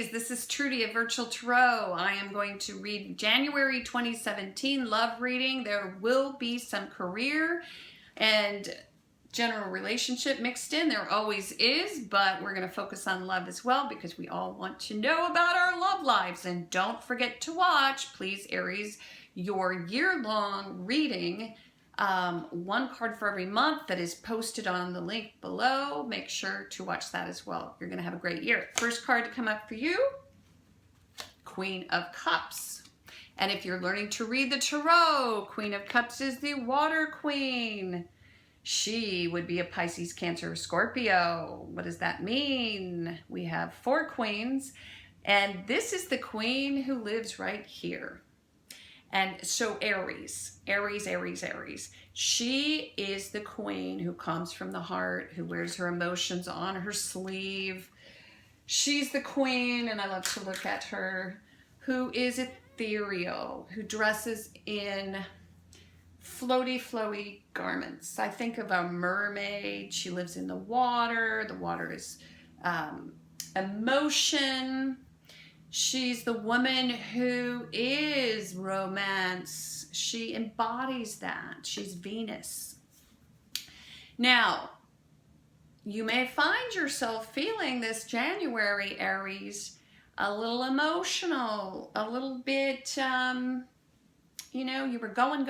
This is Trudy of Virtual Tarot. I am going to read January 2017 love reading. There will be some career and general relationship mixed in. There always is, but we're going to focus on love as well because we all want to know about our love lives. And don't forget to watch, please, Aries, your year-long reading. One card for every month that is posted on the link below. Make sure to watch that as well. You're going to have a great year. First card to come up for you, Queen of Cups. And if you're learning to read the tarot, Queen of Cups is the water queen. She would be a Pisces, Cancer, Scorpio. What does that mean? We have 4 queens, and this is the queen who lives right here. And so Aries. She is the queen who comes from the heart, who wears her emotions on her sleeve. She's the queen, and I love to look at her, who is ethereal, who dresses in flowy garments. I think of a mermaid. She lives in the water. The water is emotion. She's the woman who is romance. She embodies that. She's Venus. Now, you may find yourself feeling this January, Aries, a little emotional, a little bit, you were going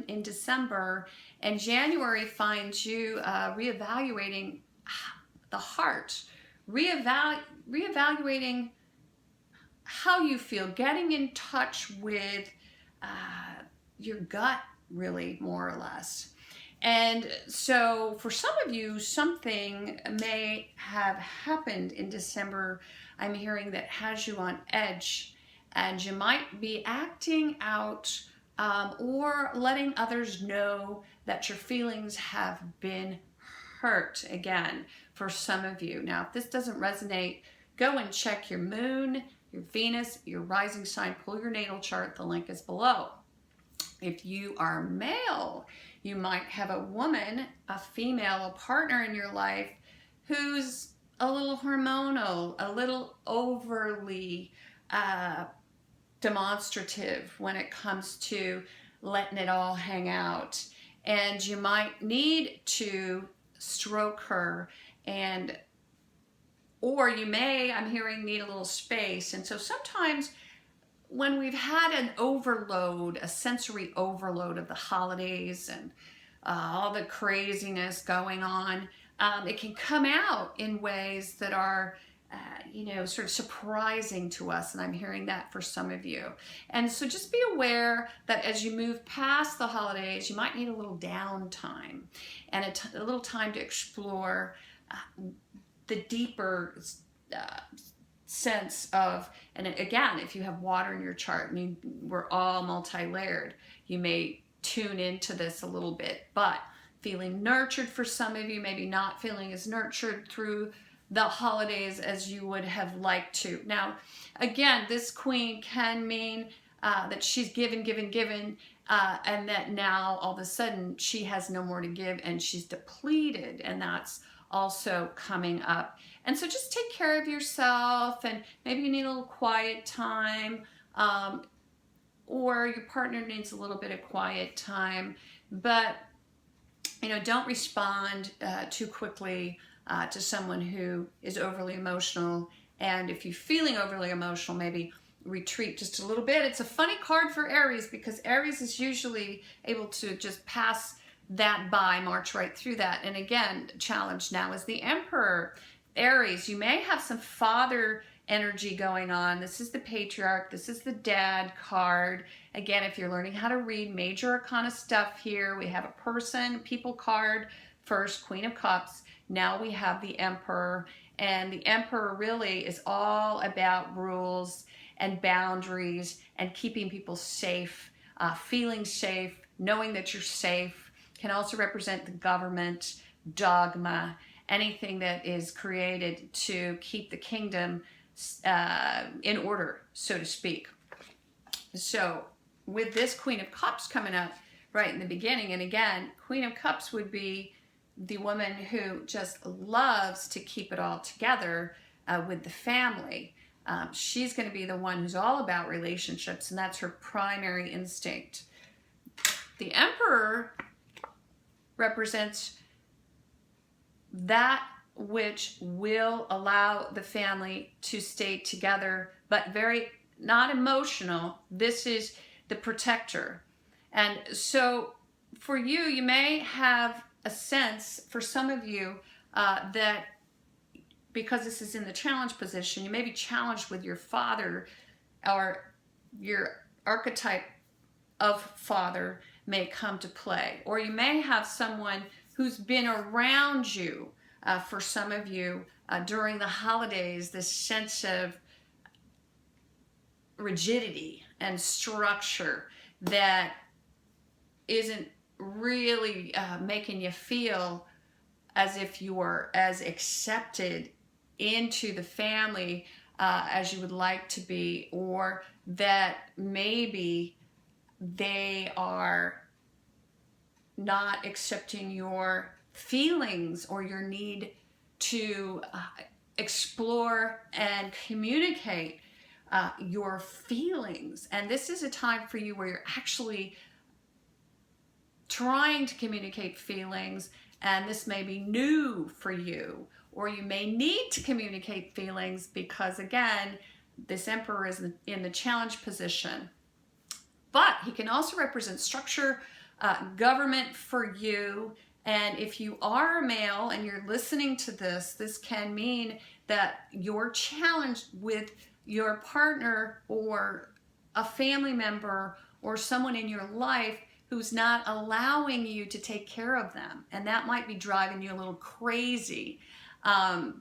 in December, and January finds you reevaluating the heart, reevaluating how you feel, getting in touch with your gut, really, more or less. And so for some of you, something may have happened in December, I'm hearing, that has you on edge, and you might be acting out or letting others know that your feelings have been hurt again for some of you. Now, if this doesn't resonate, go and check your moon, your Venus, your rising sign, pull your natal chart. The link is below. If you are male, you might have a woman, a female, a partner in your life who's a little hormonal, a little overly demonstrative when it comes to letting it all hang out. And you might need to stroke her, or you may, I'm hearing, need a little space. And so sometimes when we've had an overload, a sensory overload of the holidays and all the craziness going on, it can come out in ways that are, sort of surprising to us. And I'm hearing that for some of you. And so just be aware that as you move past the holidays, you might need a little downtime and a little time to explore the deeper sense of, and again, if you have water in your chart, I mean, we're all multi-layered, you may tune into this a little bit, but feeling nurtured for some of you, maybe not feeling as nurtured through the holidays as you would have liked to. Now, again, this queen can mean that she's given, and that now all of a sudden she has no more to give and she's depleted, and that's also coming up. And so just take care of yourself, and maybe you need a little quiet time, or your partner needs a little bit of quiet time, but don't respond too quickly to someone who is overly emotional. And if you're feeling overly emotional, maybe retreat just a little bit. It's a funny card for Aries because Aries is usually able to just pass that by, march right through that. And again, challenge now is the Emperor. Aries, you may have some father energy going on. This is the patriarch. This is the dad card. Again, if you're learning how to read major arcana stuff here, we have a person, people card first, Queen of Cups. Now we have the Emperor, and the Emperor really is all about rules and boundaries and keeping people safe, feeling safe, knowing that you're safe. Can also represent the government, dogma, anything that is created to keep the kingdom in order, so to speak. So with this Queen of Cups coming up right in the beginning, and again, Queen of Cups would be the woman who just loves to keep it all together with the family. She's going to be the one who's all about relationships, and that's her primary instinct. The Emperor represents that which will allow the family to stay together, but very not emotional. This is the protector. And so for you, you may have a sense, for some of you, that because this is in the challenge position, you may be challenged with your father, or your archetype of father may come to play. Or you may have someone who's been around you, for some of you, during the holidays, this sense of rigidity and structure that isn't really making you feel as if you were as accepted into the family as you would like to be, or that maybe they are not accepting your feelings or your need to explore and communicate your feelings. And this is a time for you where you're actually trying to communicate feelings, and this may be new for you, or you may need to communicate feelings because, again, this Emperor is in the challenge position. But he can also represent structure, government for you. And if you are a male and you're listening to this, this can mean that you're challenged with your partner or a family member or someone in your life who's not allowing you to take care of them. And that might be driving you a little crazy.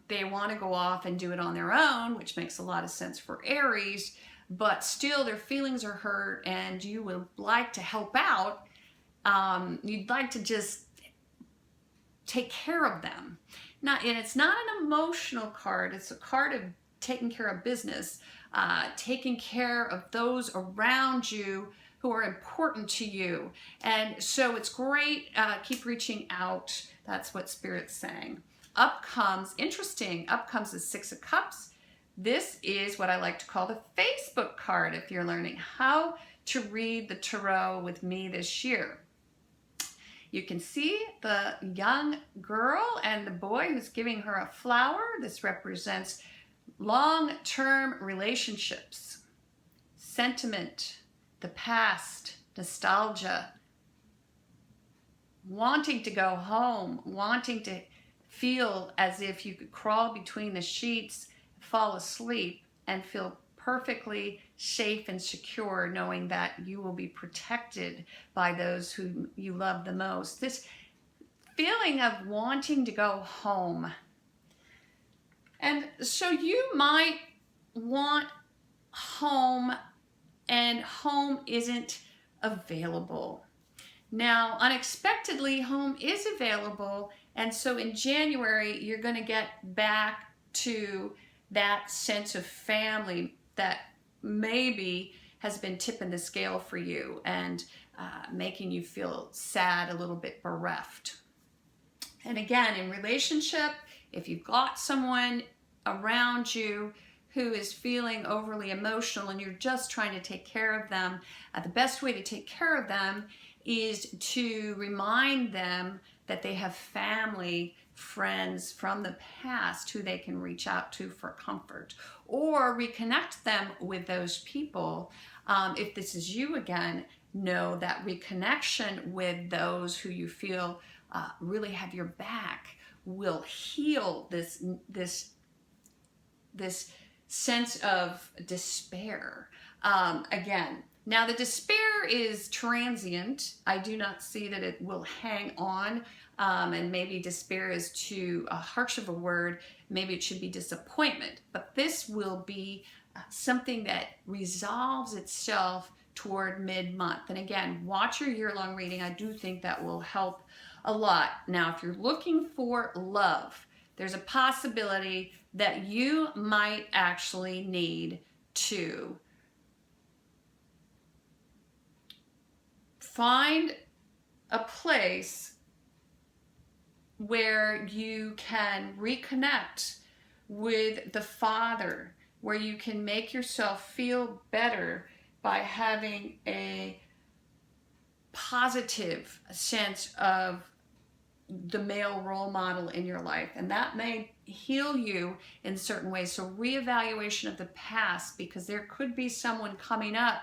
They want to go off and do it on their own, which makes a lot of sense for Aries, but still their feelings are hurt and you would like to help out. You'd like to just take care of them. And it's not an emotional card. It's a card of taking care of business, taking care of those around you who are important to you. And so it's great. Keep reaching out. That's what Spirit's saying. Up comes the Six of Cups. This is what I like to call the Facebook card if you're learning how to read the tarot with me this year. You can see the young girl and the boy who's giving her a flower. This represents long-term relationships, sentiment, the past, nostalgia, wanting to go home, wanting to feel as if you could crawl between the sheets, fall asleep, and feel perfectly safe and secure, knowing that you will be protected by those who you love the most. This feeling of wanting to go home. And so you might want home, and home isn't available. Now, unexpectedly, home is available, and so in January, you're going to get back to that sense of family that maybe has been tipping the scale for you and making you feel sad, a little bit bereft. And again, in relationship, if you've got someone around you who is feeling overly emotional and you're just trying to take care of them, the best way to take care of them is to remind them that they have family, friends from the past who they can reach out to for comfort, or reconnect them with those people. If this is you again, know that reconnection with those who you feel really have your back will heal this sense of despair. Again, now the despair is transient. I do not see that it will hang on, and maybe despair is too harsh of a word. Maybe it should be disappointment, but this will be something that resolves itself toward mid-month. And again, watch your year-long reading. I do think that will help a lot. Now, if you're looking for love, there's a possibility that you might actually need to find a place where you can reconnect with the father where you can make yourself feel better by having a positive sense of the male role model in your life, and that may heal you in certain ways. So reevaluation of the past, because there could be someone coming up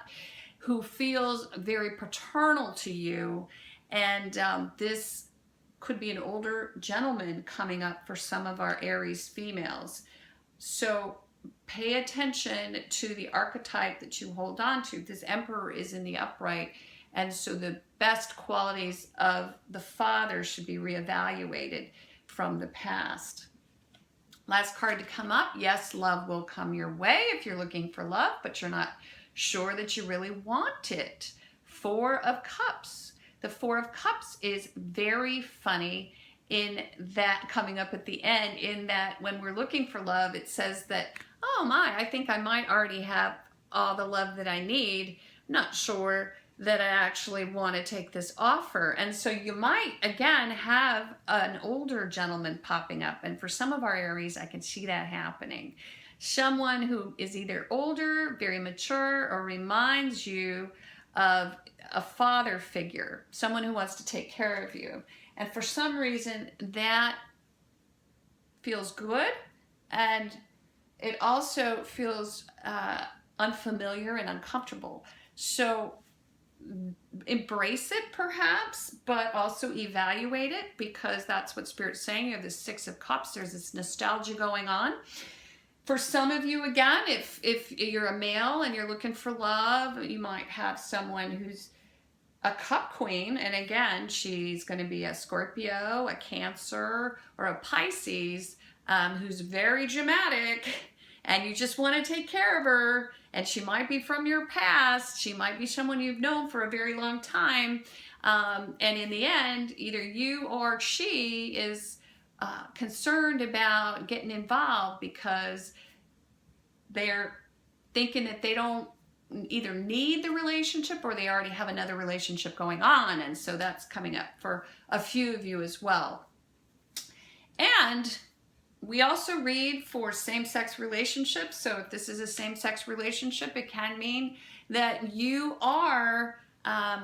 who feels very paternal to you, and this could be an older gentleman coming up for some of our Aries females. So pay attention to the archetype that you hold on to. This Emperor is in the upright, and so the best qualities of the father should be reevaluated from the past. Last card to come up. Yes, love will come your way if you're looking for love, but you're not sure that you really want it. Four of Cups. The Four of Cups is very funny in that, coming up at the end, in that when we're looking for love, it says that, oh my, I think I might already have all the love that I need. I'm not sure that I actually want to take this offer. And so you might, again, have an older gentleman popping up. And for some of our Aries, I can see that happening. Someone who is either older, very mature, or reminds you of a father figure, someone who wants to take care of you. And for some reason, that feels good, and it also feels unfamiliar and uncomfortable. So embrace it perhaps, but also evaluate it, because that's what Spirit's saying. You have the Six of Cups. There's this nostalgia going on. For some of you, again, if you're a male and you're looking for love, you might have someone who's a cup queen, and again, she's going to be a Scorpio, a Cancer, or a Pisces, who's very dramatic, and you just want to take care of her, and she might be from your past, she might be someone you've known for a very long time, and in the end, either you or she is concerned about getting involved because they're thinking that they don't either need the relationship or they already have another relationship going on, and so that's coming up for a few of you as well. And we also read for same-sex relationships. So if this is a same-sex relationship, it can mean that you are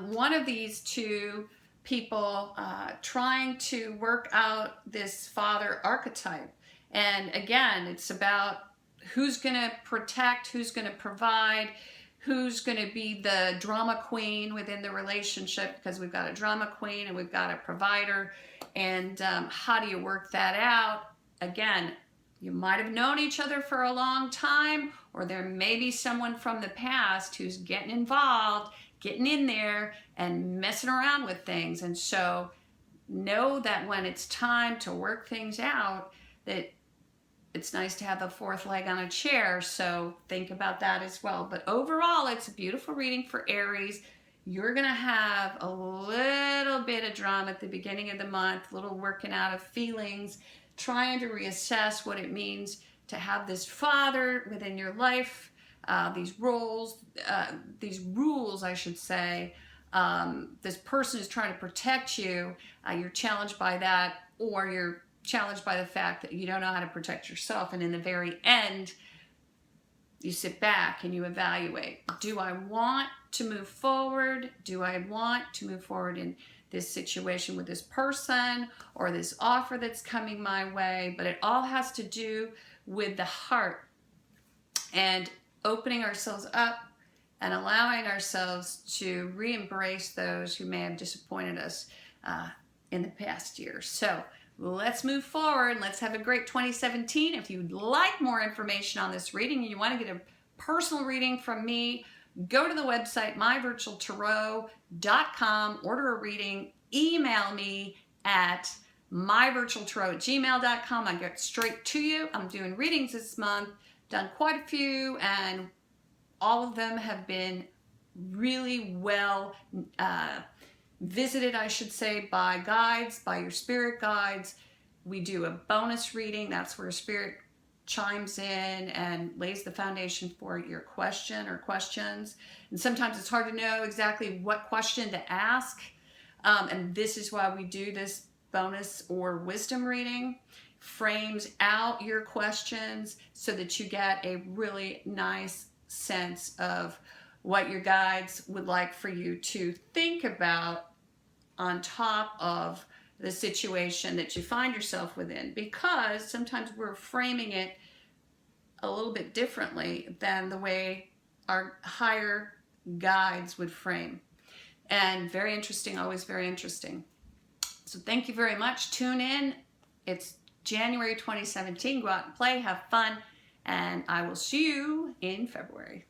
one of these two people trying to work out this father archetype. And again, it's about who's going to protect, who's going to provide, who's going to be the drama queen within the relationship, because we've got a drama queen and we've got a provider. And how do you work that out? Again, you might have known each other for a long time, or there may be someone from the past who's getting involved, getting in there and messing around with things. And so know that when it's time to work things out, that it's nice to have a fourth leg on a chair. So think about that as well. But overall, it's a beautiful reading for Aries. You're going to have a little bit of drama at the beginning of the month, a little working out of feelings, trying to reassess what it means to have this father within your life, these rules, I should say. This person is trying to protect you. You're challenged by that, or you're challenged by the fact that you don't know how to protect yourself. And in the very end, you sit back and you evaluate. Do I want to move forward? Do I want to move forward in this situation with this person or this offer that's coming my way? But it all has to do with the heart and opening ourselves up and allowing ourselves to re-embrace those who may have disappointed us in the past year. So let's move forward. Let's have a great 2017. If you'd like more information on this reading and you want to get a personal reading from me, go to the website, myvirtualtarot.com, order a reading, email me at myvirtualtarot@gmail.com. I get straight to you. I'm doing readings this month, done quite a few, and all of them have been really well visited, I should say, by guides, by your spirit guides. We do a bonus reading. That's where spirit chimes in and lays the foundation for your question or questions. And sometimes it's hard to know exactly what question to ask. And this is why we do this bonus or wisdom reading. frames out your questions so that you get a really nice sense of what your guides would like for you to think about on top of the situation that you find yourself within, because sometimes we're framing it a little bit differently than the way our higher guides would frame. And very interesting, always very interesting. So thank you very much. Tune in. It's January 2017. Go out and play, have fun, and I will see you in February.